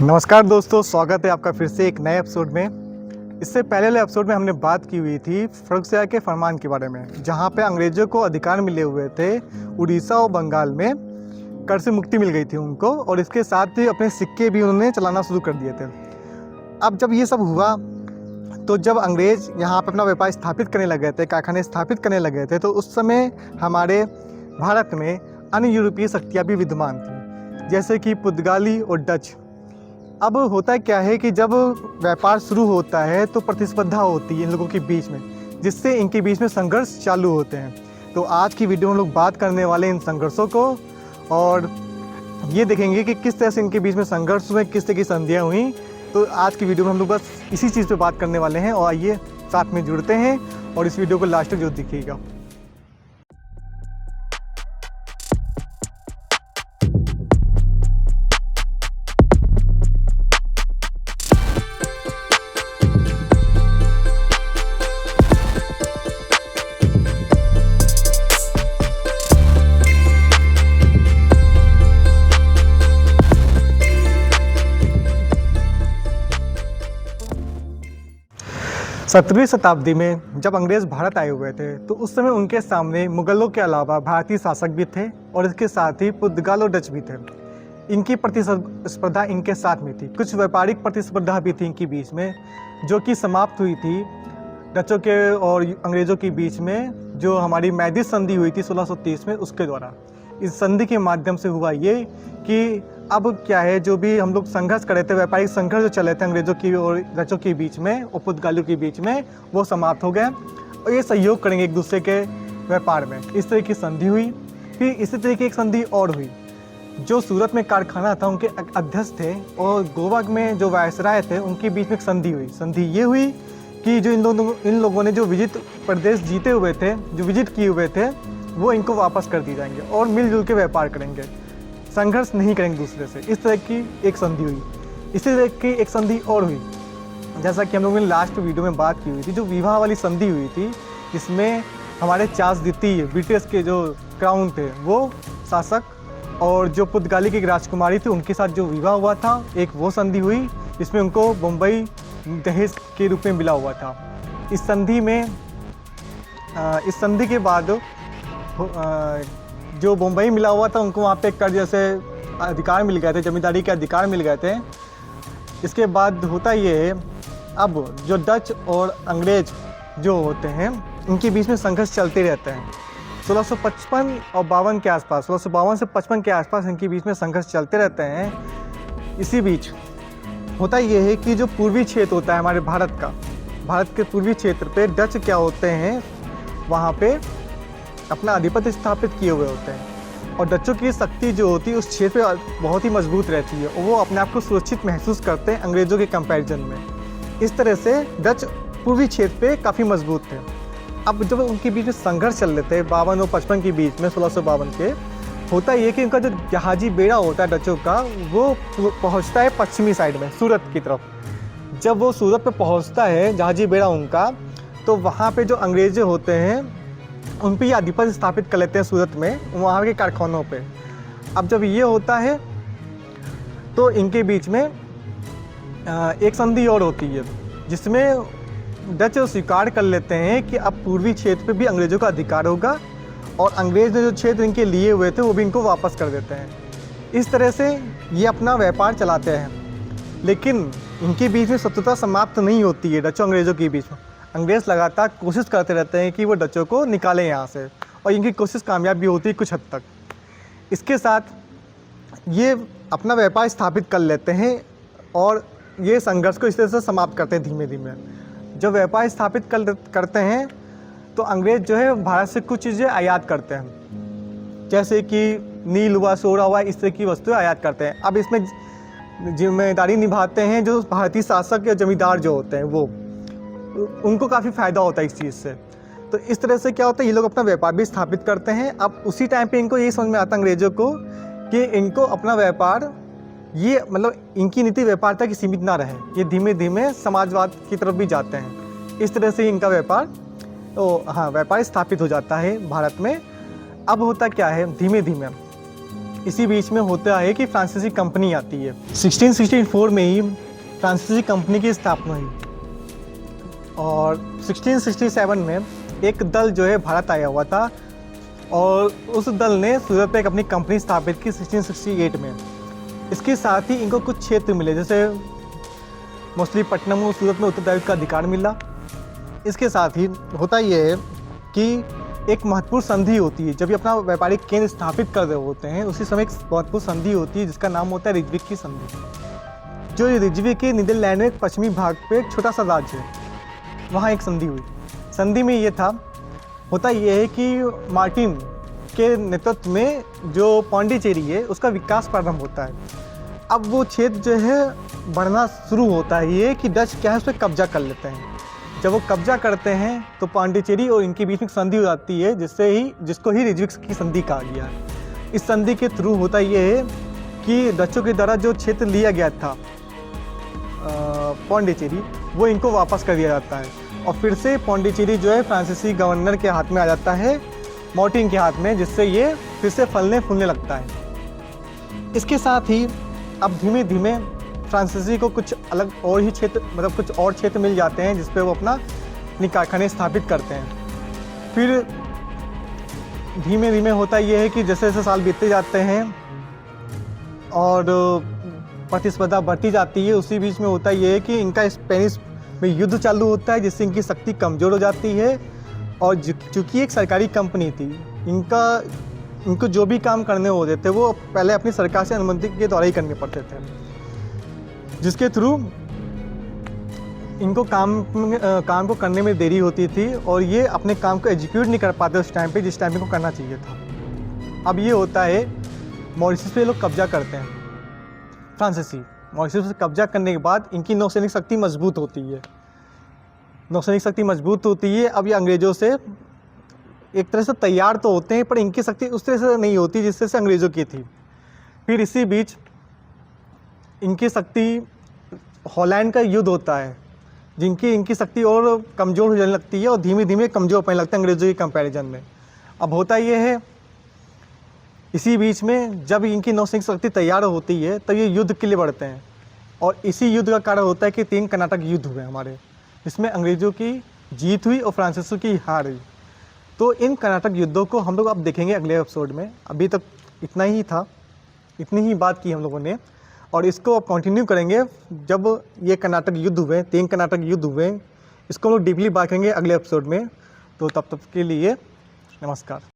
नमस्कार दोस्तों, स्वागत है आपका फिर से एक नए एपिसोड में। इससे पहले वाले एपिसोड में हमने बात की हुई थी फर्रुखसिंह के फरमान के बारे में, जहां पे अंग्रेज़ों को अधिकार मिले हुए थे उड़ीसा और बंगाल में, कर से मुक्ति मिल गई थी उनको, और इसके साथ ही अपने सिक्के भी उन्होंने चलाना शुरू कर दिए थे। अब जब ये सब हुआ तो जब अंग्रेज़ यहाँ पर अपना व्यापार स्थापित करने लगे थे, कारखाने स्थापित करने लगे थे, तो उस समय हमारे भारत में अन्य यूरोपीय शक्तियाँ भी विद्यमान थी, जैसे कि पुर्तगाली और डच। अब होता क्या है कि जब व्यापार शुरू होता है तो प्रतिस्पर्धा होती है इन लोगों के बीच में, जिससे इनके बीच में संघर्ष चालू होते हैं। तो आज की वीडियो में हम लोग बात करने वाले हैं इन संघर्षों को, और ये देखेंगे कि किस तरह से इनके बीच में संघर्ष हुए, किस तरह की संधियाँ हुई। तो आज की वीडियो में हम लोग बस इसी चीज़ पे बात करने वाले हैं, और आइए साथ में जुड़ते हैं और इस वीडियो को लास्ट तक जरूर देखिएगा। सत्रहवीं शताब्दी में जब अंग्रेज़ भारत आए हुए थे तो उस समय उनके सामने मुगलों के अलावा भारतीय शासक भी थे, और इसके साथ ही पुर्तगाल और डच भी थे। इनकी प्रतिस्पर्धा इनके साथ में थी। कुछ व्यापारिक प्रतिस्पर्धा भी थी इनके बीच में, जो कि समाप्त हुई थी डचों के और अंग्रेज़ों के बीच में, जो हमारी मैत्री संधि हुई थी 1630 में, उसके द्वारा। इस संधि के माध्यम से हुआ ये कि अब क्या है, जो भी हम लोग संघर्ष कर रहे थे, व्यापारिक संघर्ष जो चले थे अंग्रेज़ों की और डचों के बीच में और पुर्तगालियों के बीच में, वो समाप्त हो गए और ये सहयोग करेंगे एक दूसरे के व्यापार में। इस तरह की संधि हुई। फिर इसी तरह की एक संधि और हुई। जो सूरत में कारखाना था उनके अध्यक्ष थे, और गोवा में जो वायसराय थे उनके बीच में एक संधि हुई। संधि ये हुई कि जो इन लोगों ने जो विजित प्रदेश जीते हुए थे, जो विजिट किए हुए थे, वो इनको वापस कर दिए जाएंगे और मिलजुल के व्यापार करेंगे, संघर्ष नहीं करेंगे दूसरे से। इस तरह की एक संधि हुई। इसी तरह की एक संधि और हुई, जैसा कि हम लोगों ने लास्ट वीडियो में बात की हुई थी, जो विवाह वाली संधि हुई थी, इसमें हमारे चार्ल्स द्वितीय ब्रिटिश के जो क्राउन थे वो शासक, और जो पुर्तगाली की राजकुमारी थी उनके साथ जो विवाह हुआ था, एक वो संधि हुई, जिसमें उनको बम्बई दहेज के रूप में मिला हुआ था। इस संधि के बाद जो बम्बई मिला हुआ था उनको वहाँ पे कर जैसे अधिकार मिल गए थे, जमींदारी के अधिकार मिल गए थे। इसके बाद होता ये है, अब जो डच और अंग्रेज जो होते हैं इनके बीच में संघर्ष चलते रहते हैं। 1655 और 52 के आसपास, 1652 से 55 के आसपास इनके बीच में संघर्ष चलते रहते हैं। इसी बीच होता ये है कि जो पूर्वी क्षेत्र होता है हमारे भारत का, भारत के पूर्वी क्षेत्र पे डच क्या होते हैं, वहाँ पे अपना आधिपत्य स्थापित किए हुए होते हैं, और डचों की शक्ति जो होती है उस क्षेत्र पे बहुत ही मजबूत रहती है, और वो अपने आप को सुरक्षित महसूस करते हैं अंग्रेज़ों के कंपैरिजन में। इस तरह से डच पूर्वी क्षेत्र पे काफ़ी मजबूत थे। अब जब उनके बीच में संघर्ष चल रहे थे 52 और 55 के बीच में, 1652 के, होता ये कि उनका जो जहाजी बेड़ा होता है डचों का, वो पहुँचता है पश्चिमी साइड में सूरत की तरफ। जब वो सूरत पर पहुँचता है जहाजी बेड़ा उनका, तो वहाँ पर जो अंग्रेज़ होते हैं उन पर ये आधिपत्य स्थापित कर लेते हैं सूरत में, वहाँ के कारखानों पे। अब जब ये होता है तो इनके बीच में एक संधि और होती है, जिसमें डच स्वीकार कर लेते हैं कि अब पूर्वी क्षेत्र पे भी अंग्रेज़ों का अधिकार होगा, और अंग्रेज़ ने जो क्षेत्र इनके लिए हुए थे वो भी इनको वापस कर देते हैं। इस तरह से ये अपना व्यापार चलाते हैं। लेकिन इनके बीच में शत्रुता समाप्त नहीं होती है डचों अंग्रेज़ों के बीच में। अंग्रेज़ लगातार कोशिश करते रहते हैं कि वो डचों को निकालें यहाँ से, और इनकी कोशिश कामयाब भी होती है कुछ हद तक। इसके साथ ये अपना व्यापार स्थापित कर लेते हैं, और ये संघर्ष को इस तरह से समाप्त करते हैं धीमे धीमे। जब व्यापार स्थापित करते हैं तो अंग्रेज़ जो है भारत से कुछ चीज़ें आयात करते हैं, जैसे कि नील हुआ, सोना हुआ, इस तरह की वस्तुएँ आयात करते हैं। अब इसमें जिम्मेदारी निभाते हैं जो भारतीय शासक या जमींदार जो होते हैं, वो उनको काफ़ी फ़ायदा होता है इस चीज़ से। तो इस तरह से क्या होता है, ये लोग अपना व्यापार भी स्थापित करते हैं। अब उसी टाइम पे इनको ये समझ में आता है अंग्रेज़ों को कि इनको अपना व्यापार, ये मतलब इनकी नीति व्यापार तक सीमित ना रहे, ये धीमे धीमे समाजवाद की तरफ भी जाते हैं। इस तरह से इनका व्यापार स्थापित हो जाता है भारत में। अब होता क्या है, धीमे धीमे इसी बीच में होता है कि फ्रांसीसी कंपनी आती है। 1664 में ही फ्रांसीसी कंपनी की स्थापना हुई और 1667 में एक दल जो है भारत आया हुआ था और उस दल ने सूरत पे एक अपनी कंपनी स्थापित की 1668 में। इसके साथ ही इनको कुछ क्षेत्र मिले, जैसे मोस्टली पटनम और सूरत में उत्तरदायित्व का अधिकार मिला। इसके साथ ही होता यह है कि एक महत्वपूर्ण संधि होती है, जब ये अपना व्यापारिक केंद्र स्थापित कर रहे होते हैं उसी समय एक महत्वपूर्ण संधि होती है जिसका नाम होता है रिजविक की संधि। जो रिजविक के नीदरलैंड में पश्चिमी भाग पे एक छोटा सा राज्य है, वहाँ एक संधि हुई। संधि में ये था, होता यह है कि मार्टिन के नेतृत्व में जो पौंडीचेरी है उसका विकास प्रारंभ होता है। अब वो क्षेत्र जो है बढ़ना शुरू होता है, ये कि डच क्या है उस पर कब्जा कर लेते हैं। जब वो कब्जा करते हैं तो पौंडीचेरी और इनके बीच में संधि हो जाती है जिसको ही रिजविक की संधि कहा गया है। इस संधि के थ्रू होता ये है कि डचों के द्वारा जो क्षेत्र लिया गया था पौंडीचेरी, वो इनको वापस कर दिया जाता है और फिर से पौंडीचेरी जो है फ्रांसीसी गवर्नर के हाथ में आ जाता है, मार्टिन के हाथ में, जिससे ये फिर से फलने फूलने लगता है। इसके साथ ही अब धीमे धीमे फ्रांसीसी को कुछ अलग और ही क्षेत्र, मतलब कुछ और क्षेत्र मिल जाते हैं जिस पे वो अपना कारखाने स्थापित करते हैं। फिर धीमे धीमे होता ये है कि जैसे जैसे साल बीतते जाते हैं और प्रतिस्पर्धा बढ़ती जाती है, उसी बीच में होता ये है कि इनका स्पेनिश में युद्ध चालू होता है जिससे इनकी शक्ति कमज़ोर हो जाती है। और चूँकि एक सरकारी कंपनी थी, इनको जो भी काम करने होते थे वो पहले अपनी सरकार से अनुमति के द्वारा ही करने पड़ते थे, जिसके थ्रू इनको काम को करने में देरी होती थी और ये अपने काम को एग्जीक्यूट नहीं कर पाते उस टाइम पे जिस टाइम पे इनको करना चाहिए था। अब ये होता है मॉरिशस पे लोग कब्जा करते हैं, फ्रांसीसी मॉरिशस पे कब्जा करने के बाद इनकी नौसैनिक शक्ति मजबूत होती है। अब ये अंग्रेज़ों से एक तरह से तैयार तो होते हैं पर इनकी शक्ति उस तरह से नहीं होती जिस तरह से अंग्रेज़ों की थी। फिर इसी बीच इनकी शक्ति, हॉलैंड का युद्ध होता है इनकी शक्ति और कमज़ोर हो जाने लगती है और धीमे धीमे कमज़ोर पड़ने लगता है अंग्रेज़ों के कंपैरिजन में। अब होता ये है, इसी बीच में जब इनकी नौसैनिक शक्ति तैयार होती है तब ये युद्ध के लिए बढ़ते हैं और इसी युद्ध का कारण होता है कि 3 कर्नाटक युद्ध हुए हमारे, जिसमें अंग्रेज़ों की जीत हुई और फ्रांसीसियों की हार हुई। तो इन कर्नाटक युद्धों को हम लोग अब देखेंगे अगले एपिसोड में। अभी तक इतना ही था, इतनी ही बात की हम लोगों ने और इसको अब कंटिन्यू करेंगे जब ये कर्नाटक युद्ध हुए, 3 कर्नाटक युद्ध हुए, इसको हम लोग डीपली बात करेंगे अगले एपिसोड में। तो तब तक के लिए नमस्कार।